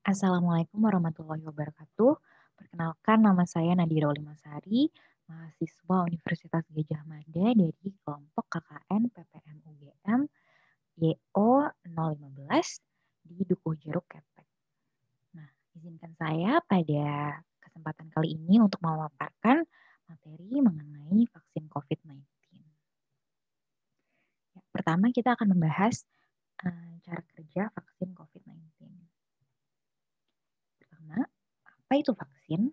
Assalamualaikum warahmatullahi wabarakatuh. Perkenalkan nama saya Nadira Olimasari, mahasiswa Universitas Gadjah Mada dari kelompok KKN PPM UGM YO 015 di Dukuh Jeruk Kepek. Nah, izinkan saya pada kesempatan kali ini untuk memaparkan materi mengenai vaksin COVID-19. Ya, pertama kita akan membahas cara kerja vaksin COVID-19. Pertama, apa itu vaksin?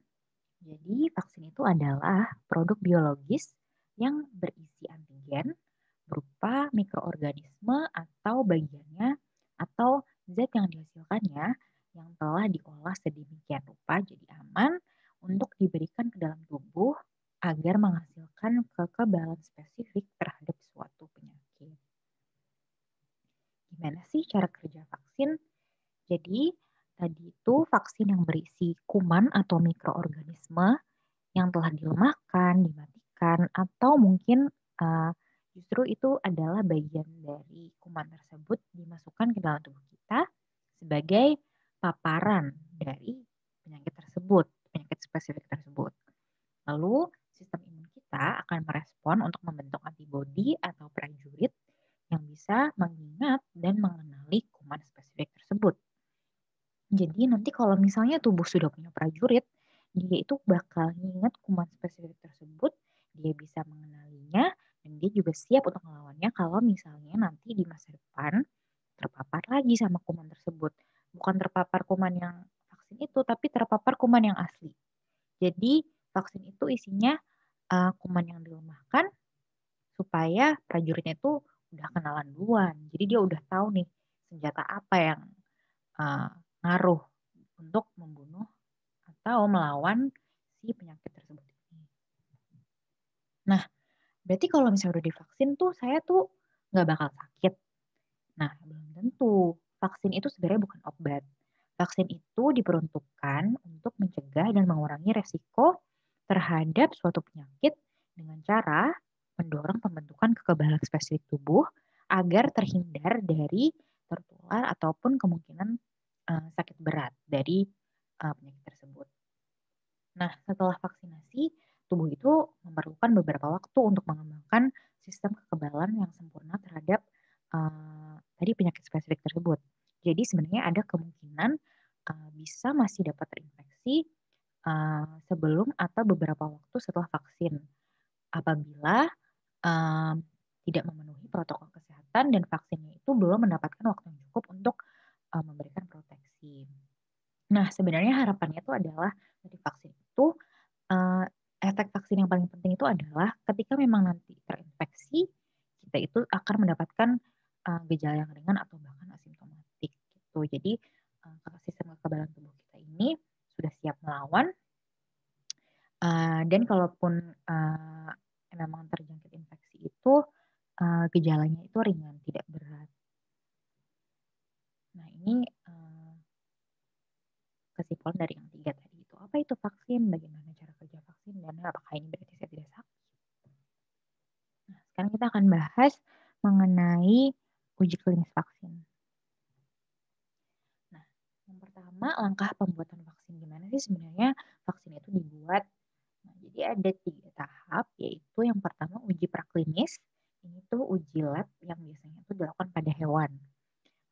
Jadi vaksin itu adalah produk biologis yang berisi antigen berupa mikroorganisme atau bagiannya atau zat yang dihasilkannya yang telah diolah sedemikian rupa jadi aman untuk diberikan ke dalam tubuh agar menghasilkan kekebalan spesifik terhadap suatu penyakit. Gimana sih cara kerja vaksin? Jadi tadi itu vaksin yang berisi kuman atau mikroorganisme yang telah dilemahkan, dimatikan, atau mungkin justru itu adalah bagian dari kuman tersebut dimasukkan ke dalam tubuh kita sebagai paparan dari penyakit tersebut, penyakit spesifik tersebut. Lalu sistem imun kita akan merespon untuk membentuk antibodi atau prajurit yang bisa mengingat dan mengenali kuman spesifik tersebut. Jadi nanti kalau misalnya tubuh sudah punya prajurit, dia itu bakal ingat kuman spesifik tersebut, dia bisa mengenalinya, dan dia juga siap untuk melawannya kalau misalnya nanti di masa depan terpapar lagi sama kuman tersebut. Bukan terpapar kuman yang vaksin itu, tapi terpapar kuman yang asli. Jadi vaksin itu isinya kuman yang dilemahkan supaya prajuritnya itu udah kenalan duluan. Jadi dia udah tahu nih senjata apa yang uh, ngaruh untuk membunuh atau melawan si penyakit tersebut ini. Nah, berarti kalau misalnya udah divaksin tuh saya tuh nggak bakal sakit. Nah, belum tentu. Vaksin itu sebenarnya bukan obat. Vaksin itu diperuntukkan untuk mencegah dan mengurangi resiko terhadap suatu penyakit dengan cara mendorong pembentukan kekebalan spesifik tubuh agar terhindar dari tertular ataupun kemungkinan sakit berat dari penyakit tersebut. Nah, setelah vaksinasi, tubuh itu memerlukan beberapa waktu untuk mengembangkan sistem kekebalan yang sempurna terhadap tadi penyakit spesifik tersebut. Jadi sebenarnya ada kemungkinan bisa masih dapat terinfeksi sebelum atau beberapa waktu setelah vaksin apabila um, tidak memenuhi protokol kesehatan dan vaksinnya itu belum mendapatkan waktu yang cukup untuk memberikan proteksi. Nah, sebenarnya harapannya itu adalah dari vaksin itu uh, efek vaksin yang paling penting itu adalah ketika memang nanti terinfeksi, kita itu akan mendapatkan gejala yang ringan atau bahkan asimptomatik gitu. Jadi kalau sistem kekebalan tubuh kita ini sudah siap melawan dan kalaupun memang terjangkit infeksi itu gejalanya itu ringan, tidak berat. Nah, ini kesimpulan dari yang tiga tadi itu. Apa itu vaksin? Bagaimana cara kerja vaksin? Dan apakah ini berarti saya tidak sakit? Nah, sekarang kita akan bahas mengenai uji klinis vaksin. Nah, yang pertama langkah pembuatan vaksin. Gimana sih sebenarnya vaksin itu dibuat? Nah, jadi ada 3 tahap, yaitu yang pertama uji praklinis. Ini tuh uji lab yang biasanya itu dilakukan pada hewan.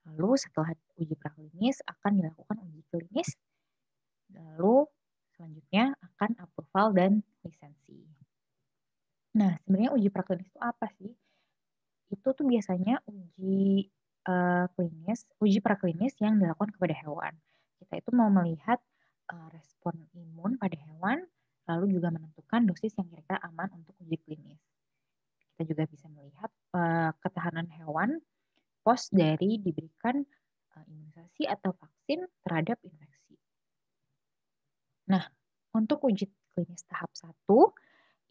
Lalu setelah uji praklinis akan dilakukan uji klinis. Lalu selanjutnya akan approval dan lisensi. Nah, sebenarnya uji praklinis itu apa sih? Itu tuh biasanya uji praklinis yang dilakukan kepada hewan. Kita itu mau melihat respon imun pada hewan, lalu juga menentukan dosis yang kira-kira aman untuk uji klinis. Kita juga bisa melihat ketahanan hewan pos dari diberikan imunisasi atau vaksin terhadap infeksi. Nah, untuk uji klinis tahap 1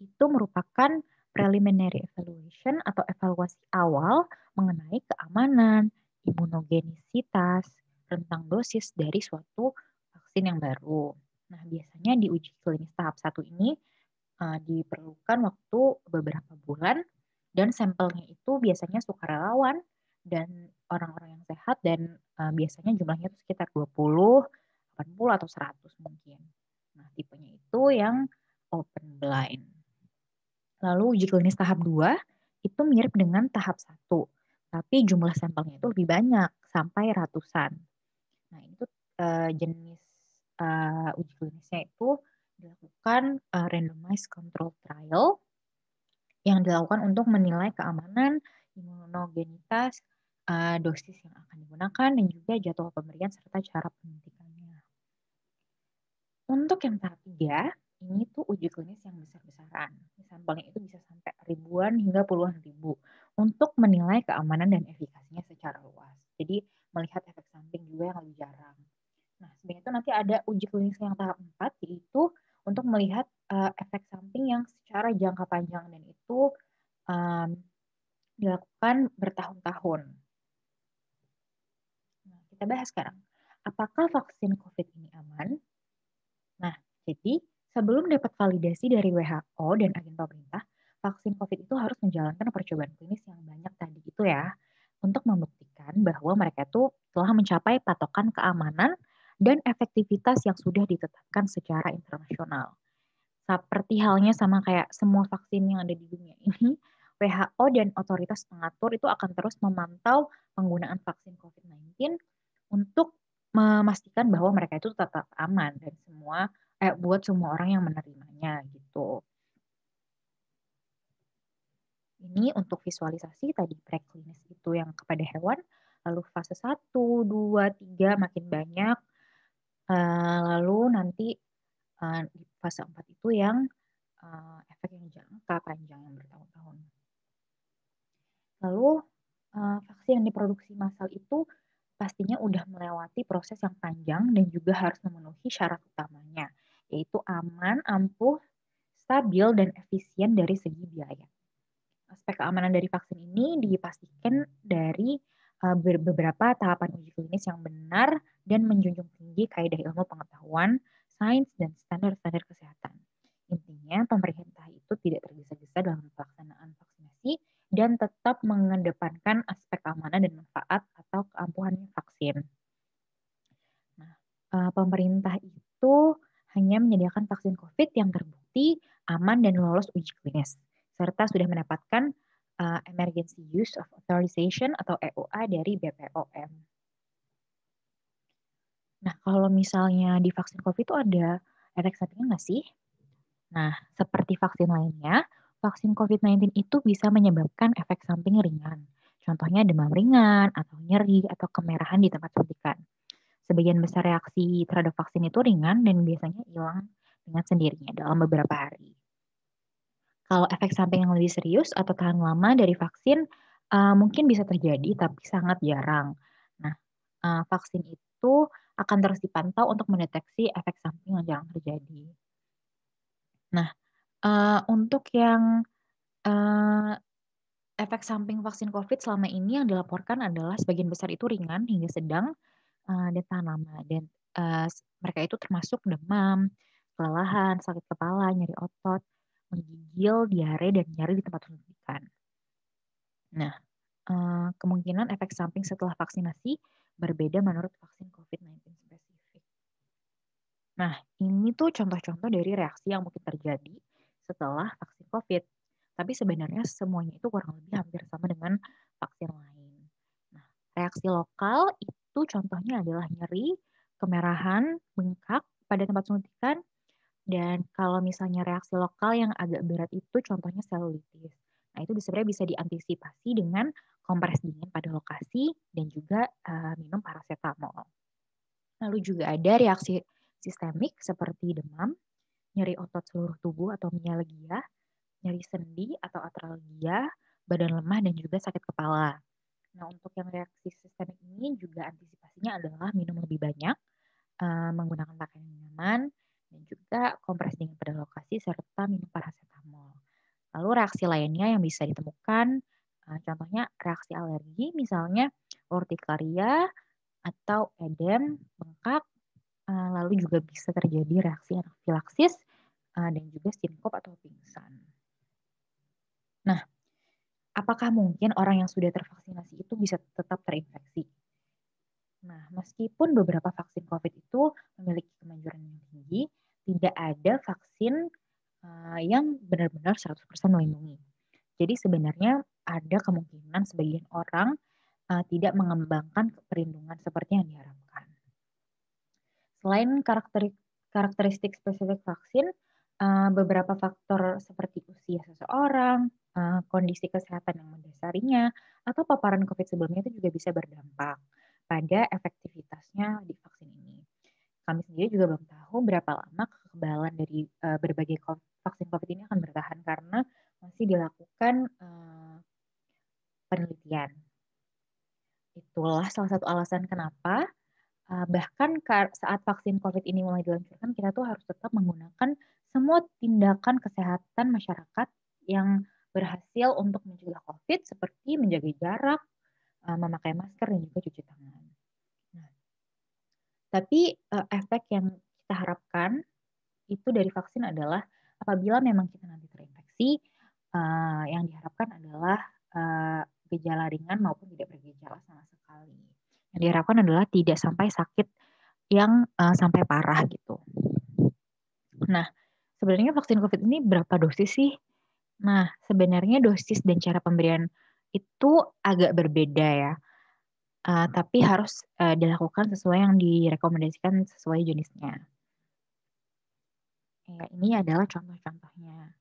itu merupakan preliminary evaluation atau evaluasi awal mengenai keamanan, imunogenisitas, rentang dosis dari suatu vaksin yang baru. Nah, biasanya di uji klinis tahap 1 ini diperlukan waktu beberapa bulan dan sampelnya itu biasanya sukarelawan dan orang-orang yang sehat dan biasanya jumlahnya itu sekitar 20 80 atau 100 mungkin. Nah, tipenya itu yang open blind. Lalu uji klinis tahap 2 itu mirip dengan tahap 1, tapi jumlah sampelnya itu lebih banyak, sampai ratusan. Nah, ini tuh jenis uji klinisnya itu dilakukan randomized control trial yang dilakukan untuk menilai keamanan, imunogenitas, dosis yang akan digunakan, dan juga jadwal pemberian serta cara penyuntikannya. Untuk yang tahap 3, ini tuh uji klinis yang besar-besaran. Sampelnya itu bisa sampai ribuan hingga puluhan ribu untuk menilai keamanan dan efikasinya secara luas. Jadi melihat efek samping juga yang lebih jarang. Nah, sebenarnya itu nanti ada uji klinis yang tahap 4, yaitu untuk melihat efek samping yang secara jangka panjang, dan itu dilakukan bertahun-tahun. Nah, kita bahas sekarang. Apakah vaksin COVID ini aman? Nah, jadi sebelum dapat validasi dari WHO dan agen pemerintah, vaksin COVID itu harus menjalankan percobaan klinis yang banyak tadi itu ya, untuk membuktikan bahwa mereka itu telah mencapai patokan keamanan dan efektivitas yang sudah ditetapkan secara internasional. Seperti halnya sama kayak semua vaksin yang ada di dunia ini, WHO dan otoritas pengatur itu akan terus memantau penggunaan vaksin COVID-19 untuk memastikan bahwa mereka itu tetap aman dan buat semua orang yang menerimanya gitu. Ini untuk visualisasi tadi preklinis itu yang kepada hewan, lalu fase 1, 2, 3 makin banyak, lalu nanti di fase 4 itu yang efek yang jangka panjang yang bertahun-tahun. Lalu vaksin yang diproduksi massal itu pastinya udah melewati proses yang panjang dan juga harus memenuhi syarat utamanya, yaitu aman, ampuh, stabil, dan efisien dari segi biaya. Aspek keamanan dari vaksin ini dipastikan dari beberapa tahapan uji klinis yang benar dan menjunjung tinggi kaidah ilmu pengetahuan, sains, dan standar-standar kesehatan. Intinya, pemerintah itu tidak tergesa-gesa dalam pelaksanaan vaksinasi dan tetap mengedepankan aspek keamanan dan manfaat atau keampuhan vaksin. Nah, pemerintah itu hanya menyediakan vaksin COVID yang terbukti aman dan lolos uji klinis, serta sudah mendapatkan Emergency Use of Authorization atau EUA dari BPOM. Nah, kalau misalnya di vaksin COVID itu ada efek sampingnya nggak sih? Nah, seperti vaksin lainnya, vaksin COVID-19 itu bisa menyebabkan efek samping ringan. Contohnya demam ringan, atau nyeri, atau kemerahan di tempat suntikan. Sebagian besar reaksi terhadap vaksin itu ringan dan biasanya hilang dengan sendirinya dalam beberapa hari. Kalau efek samping yang lebih serius atau tahan lama dari vaksin mungkin bisa terjadi tapi sangat jarang. Nah, vaksin itu akan terus dipantau untuk mendeteksi efek samping yang jarang terjadi. Nah, untuk yang efek samping vaksin COVID selama ini yang dilaporkan adalah sebagian besar itu ringan hingga sedang dan tahan lama, dan mereka itu termasuk demam, kelelahan, sakit kepala, nyeri otot, menggigil, diare, dan nyeri di tempat suntikan. Nah, kemungkinan efek samping setelah vaksinasi berbeda menurut vaksin COVID-19 spesifik. Nah, ini tuh contoh-contoh dari reaksi yang mungkin terjadi setelah vaksin COVID. Tapi sebenarnya semuanya itu kurang lebih hampir sama dengan vaksin lain. Nah, reaksi lokal itu contohnya adalah nyeri, kemerahan, bengkak pada tempat suntikan, dan kalau misalnya reaksi lokal yang agak berat itu contohnya selulitis. Nah, itu sebenarnya bisa diantisipasi dengan kompres dingin pada lokasi dan juga minum paracetamol. Lalu juga ada reaksi sistemik seperti demam, nyeri otot seluruh tubuh atau mialgia, nyeri sendi atau artralgia, badan lemah, dan juga sakit kepala. Nah, untuk yang reaksi sistemik ini juga antisipasinya adalah minum lebih banyak, menggunakan pakaian yang nyaman, dan juga kompres dingin pada lokasi, serta minum paracetamol. Lalu reaksi lainnya yang bisa ditemukan, contohnya reaksi alergi, misalnya urtikaria atau edem, bengkak, lalu juga bisa terjadi reaksi anafilaksis dan juga sinkop atau pingsan. Nah, apakah mungkin orang yang sudah tervaksinasi itu bisa tetap terinfeksi? Nah, meskipun beberapa vaksin COVID itu memiliki tidak ada vaksin yang benar-benar 100% melindungi. Jadi sebenarnya ada kemungkinan sebagian orang tidak mengembangkan perlindungan seperti yang diharapkan. Selain karakteristik spesifik vaksin, beberapa faktor seperti usia seseorang, kondisi kesehatan yang mendasarinya, atau paparan COVID sebelumnya itu juga bisa berdampak pada efektivitasnya di vaksin ini. Kami sendiri juga belum tahu berapa lama kekebalan dari berbagai vaksin COVID ini akan bertahan karena masih dilakukan penelitian. Itulah salah satu alasan kenapa bahkan saat vaksin COVID ini mulai diluncurkan, kita tuh harus tetap menggunakan semua tindakan kesehatan masyarakat yang berhasil untuk mencegah COVID seperti menjaga jarak, memakai masker, dan juga cuci tangan. Nah, tapi efek yang kita harapkan itu dari vaksin adalah apabila memang kita nanti terinfeksi, yang diharapkan adalah gejala ringan maupun tidak bergejala sama sekali. Yang diharapkan adalah tidak sampai sakit yang sampai parah gitu. Nah, sebenarnya vaksin COVID ini berapa dosis sih? Nah, sebenarnya dosis dan cara pemberian itu agak berbeda ya. Tapi harus dilakukan sesuai yang direkomendasikan sesuai jenisnya. Ya, ini adalah contoh-contohnya.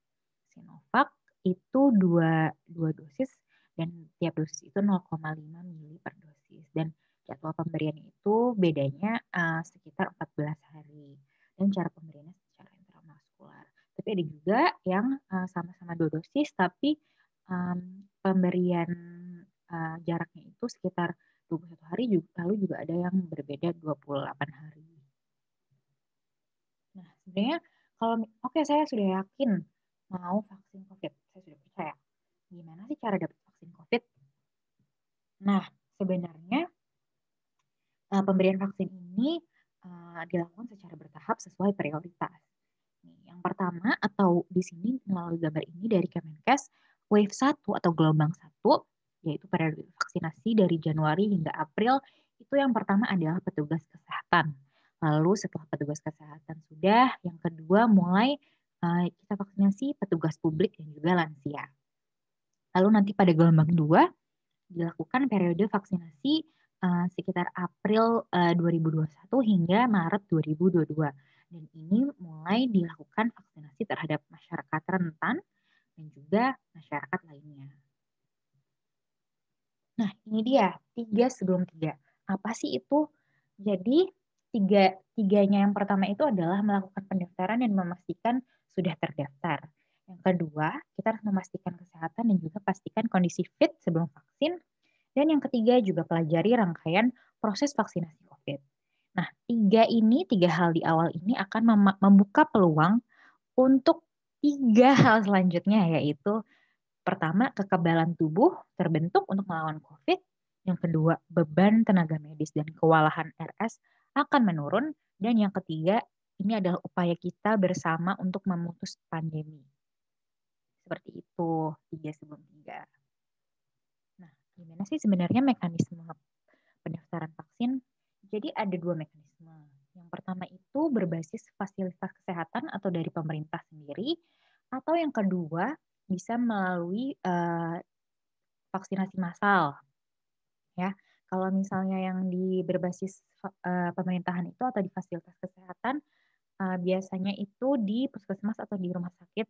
Sinovac itu dua dosis dan tiap dosis itu 0,5 mili per dosis. Dan jadwal pemberiannya itu bedanya sekitar 14 hari. Dan cara pemberiannya secara intramuskular. Tapi ada juga yang sama-sama 2 dosis tapi pemberian jaraknya itu sekitar 21 hari, lalu juga ada yang berbeda 28 hari. Nah, sebenarnya kalau saya sudah yakin mau vaksin COVID, saya sudah percaya. Gimana sih cara dapat vaksin COVID? Nah, sebenarnya pemberian vaksin ini dilakukan secara bertahap sesuai prioritas. Yang pertama atau di sini melalui gambar ini dari Kemenkes, wave 1 atau gelombang 1, yaitu periode vaksinasi dari Januari hingga April, itu yang pertama adalah petugas kesehatan. Lalu setelah petugas kesehatan sudah, yang kedua mulai kita vaksinasi petugas publik dan juga lansia. Lalu nanti pada gelombang 2 dilakukan periode vaksinasi sekitar April 2021 hingga Maret 2022. Dan ini mulai dilakukan vaksinasi terhadap masyarakat rentan dan juga masyarakat lainnya. Nah, ini dia 3 sebelum 3. Apa sih itu? Jadi tiganya yang pertama itu adalah melakukan pendaftaran dan memastikan sudah terdaftar. Yang kedua, kita harus memastikan kesehatan dan juga pastikan kondisi fit sebelum vaksin. Dan yang ketiga juga pelajari rangkaian proses vaksinasi COVID. Nah, tiga hal di awal ini akan membuka peluang untuk 3 hal selanjutnya, yaitu pertama, kekebalan tubuh terbentuk untuk melawan COVID. Yang kedua, beban tenaga medis dan kewalahan RS akan menurun. Dan yang ketiga, ini adalah upaya kita bersama untuk memutus pandemi. Seperti itu, 3 sebelum 3. Nah, gimana sih sebenarnya mekanisme pendaftaran vaksin? Jadi ada 2 mekanisme. Yang pertama itu berbasis fasilitas kesehatan atau dari pemerintah sendiri, atau yang kedua bisa melalui vaksinasi massal. Ya, kalau misalnya yang di berbasis pemerintahan itu atau di fasilitas kesehatan, biasanya itu di puskesmas atau di rumah sakit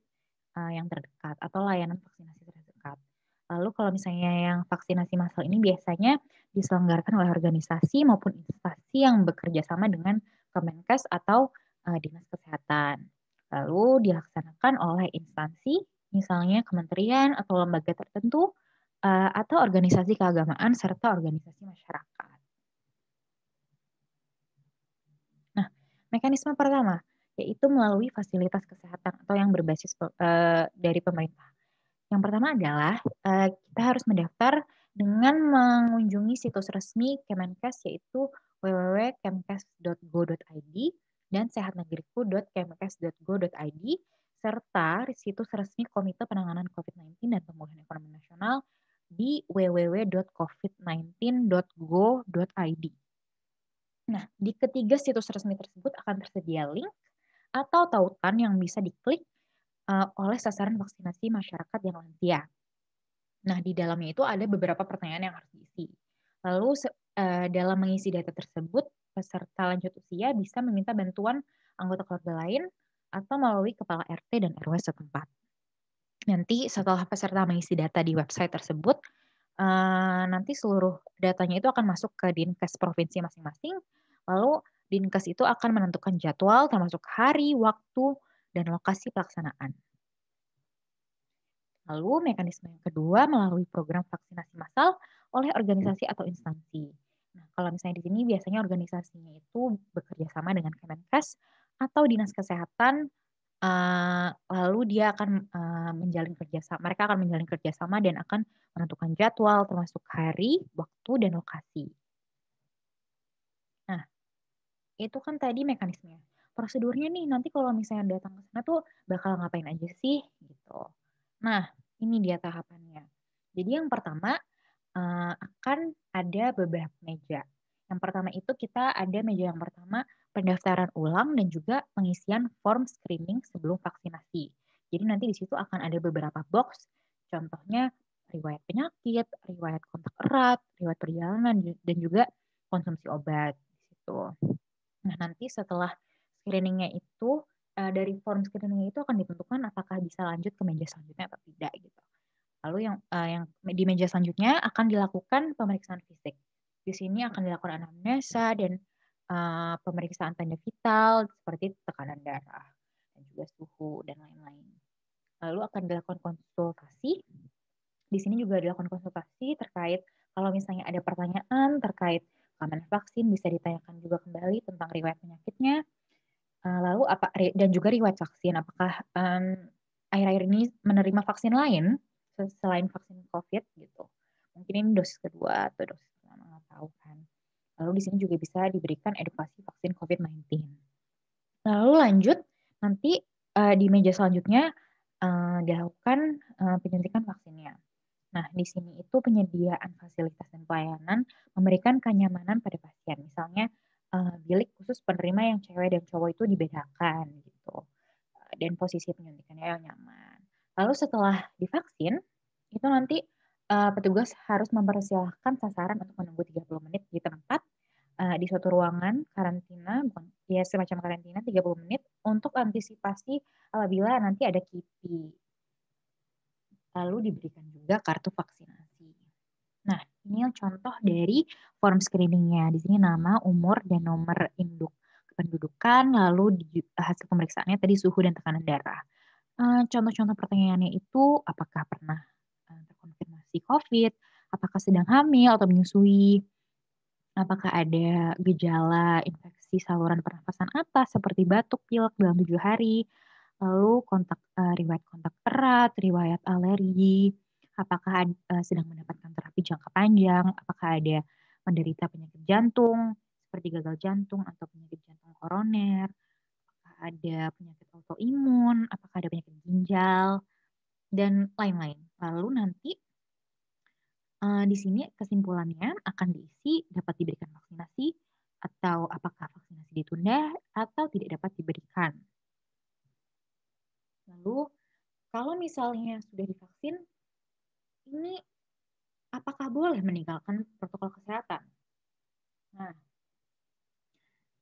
yang terdekat atau layanan vaksinasi terdekat. Lalu kalau misalnya yang vaksinasi massal ini biasanya diselenggarakan oleh organisasi maupun instansi yang bekerja sama dengan Kemenkes atau Dinas Kesehatan. Lalu dilaksanakan oleh instansi, misalnya kementerian atau lembaga tertentu, atau organisasi keagamaan serta organisasi masyarakat. Nah, mekanisme pertama yaitu melalui fasilitas kesehatan atau yang berbasis dari pemerintah. Yang pertama adalah kita harus mendaftar dengan mengunjungi situs resmi Kemenkes yaitu www.kemkes.go.id dan sehatnegeriku.kemkes.go.id serta situs resmi Komite Penanganan COVID-19 dan Pemulihan Ekonomi Nasional di www.covid19.go.id. Nah, di ketiga situs resmi tersebut akan tersedia link atau tautan yang bisa diklik oleh sasaran vaksinasi masyarakat yang lansia. Nah, di dalamnya itu ada beberapa pertanyaan yang harus diisi. Lalu dalam mengisi data tersebut, peserta lanjut usia bisa meminta bantuan anggota keluarga lain atau melalui kepala RT dan RW setempat. Nanti setelah peserta mengisi data di website tersebut, nanti seluruh datanya itu akan masuk ke Dinkes provinsi masing-masing, lalu Dinkes itu akan menentukan jadwal termasuk hari, waktu, dan lokasi pelaksanaan. Lalu mekanisme yang kedua melalui program vaksinasi massal oleh organisasi atau instansi. Nah, kalau misalnya di sini biasanya organisasinya itu bekerja sama dengan Kemenkes atau Dinas Kesehatan, lalu dia akan menjalin kerjasama. Mereka akan menjalin kerjasama dan akan menentukan jadwal termasuk hari, waktu, dan lokasi. Nah, itu kan tadi mekanismenya. Prosedurnya nih nanti kalau misalnya datang ke sana tuh bakal ngapain aja sih gitu. Nah, ini dia tahapannya. Jadi yang pertama akan ada beberapa meja. Yang pertama itu kita ada meja yang pertama pendaftaran ulang dan juga pengisian form screening sebelum vaksinasi. Jadi nanti di situ akan ada beberapa box, contohnya riwayat penyakit, riwayat kontak erat, riwayat perjalanan, dan juga konsumsi obat di situ. Nah, nanti setelah screeningnya itu, dari form screening itu akan ditentukan apakah bisa lanjut ke meja selanjutnya atau tidak gitu. Lalu yang di meja selanjutnya akan dilakukan pemeriksaan fisik. Di sini akan dilakukan anamnesa dan pemeriksaan tanda vital seperti tekanan darah dan juga suhu dan lain-lain. Lalu akan dilakukan konsultasi. Di sini juga dilakukan konsultasi terkait kalau misalnya ada pertanyaan terkait keamanan vaksin bisa ditanyakan juga kembali tentang riwayat penyakitnya. Lalu dan juga riwayat vaksin, apakah akhir-akhir ini menerima vaksin lain selain vaksin COVID gitu. Mungkin ini dosis kedua atau dosis pertama, nggak tahu kan. Lalu di sini juga bisa diberikan edukasi vaksin COVID-19. Lalu lanjut nanti di meja selanjutnya dilakukan penyuntikan vaksinnya. Nah, di sini itu penyediaan fasilitas dan pelayanan memberikan kenyamanan pada pasien. Misalnya bilik khusus penerima yang cewek dan cowok itu dibedakan gitu. Dan posisi penyuntikannya yang nyaman. Lalu setelah divaksin, itu nanti petugas harus mempersilahkan sasaran untuk menunggu 30 menit di tempat di suatu ruangan karantina, bukan ya semacam karantina 30 menit untuk antisipasi apabila nanti ada KIPI. Lalu diberikan juga kartu vaksinasi. Nah, ini contoh dari form screeningnya. Di sini nama, umur, dan nomor induk kependudukan, lalu hasil pemeriksaannya tadi suhu dan tekanan darah. Contoh-contoh pertanyaannya itu apakah pernah terkonfirmasi COVID, apakah sedang hamil atau menyusui, apakah ada gejala infeksi saluran pernafasan atas seperti batuk, pilek dalam 7 hari, lalu riwayat kontak erat, riwayat alergi, apakah sedang mendapatkan terapi jangka panjang, apakah ada menderita penyakit jantung seperti gagal jantung atau penyakit jantung koroner, apakah ada penyakit autoimun, apakah ada penyakit ginjal, dan lain-lain. Lalu nanti di sini kesimpulannya akan diisi dapat diberikan vaksinasi atau apakah vaksinasi ditunda atau tidak dapat diberikan. Lalu kalau misalnya sudah divaksin, ini apakah boleh meninggalkan protokol kesehatan? Nah,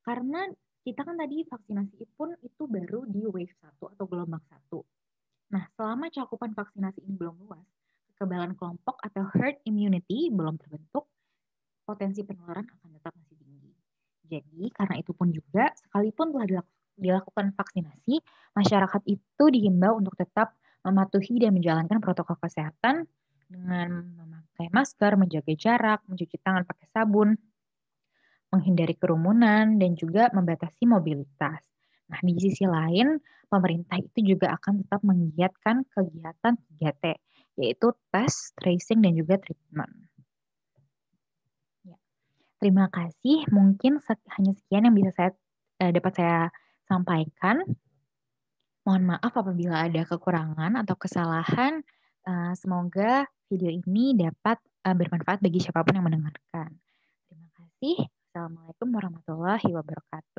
karena kita kan tadi vaksinasi pun itu baru di wave 1 atau gelombang 1. Nah, selama cakupan vaksinasi ini belum luas, kekebalan kelompok atau herd immunity belum terbentuk, potensi penularan akan tetap masih tinggi. Jadi, karena itu pun juga, sekalipun telah dilakukan vaksinasi, masyarakat itu dihimbau untuk tetap mematuhi dan menjalankan protokol kesehatan dengan memakai masker, menjaga jarak, mencuci tangan pakai sabun, menghindari kerumunan, dan juga membatasi mobilitas. Nah, di sisi lain, pemerintah itu juga akan tetap menggiatkan kegiatan 3T, yaitu tes, tracing, dan juga treatment. Ya. Terima kasih, mungkin hanya sekian yang bisa dapat saya sampaikan. Mohon maaf apabila ada kekurangan atau kesalahan. Semoga video ini dapat bermanfaat bagi siapapun yang mendengarkan. Terima kasih. Assalamualaikum warahmatullahi wabarakatuh.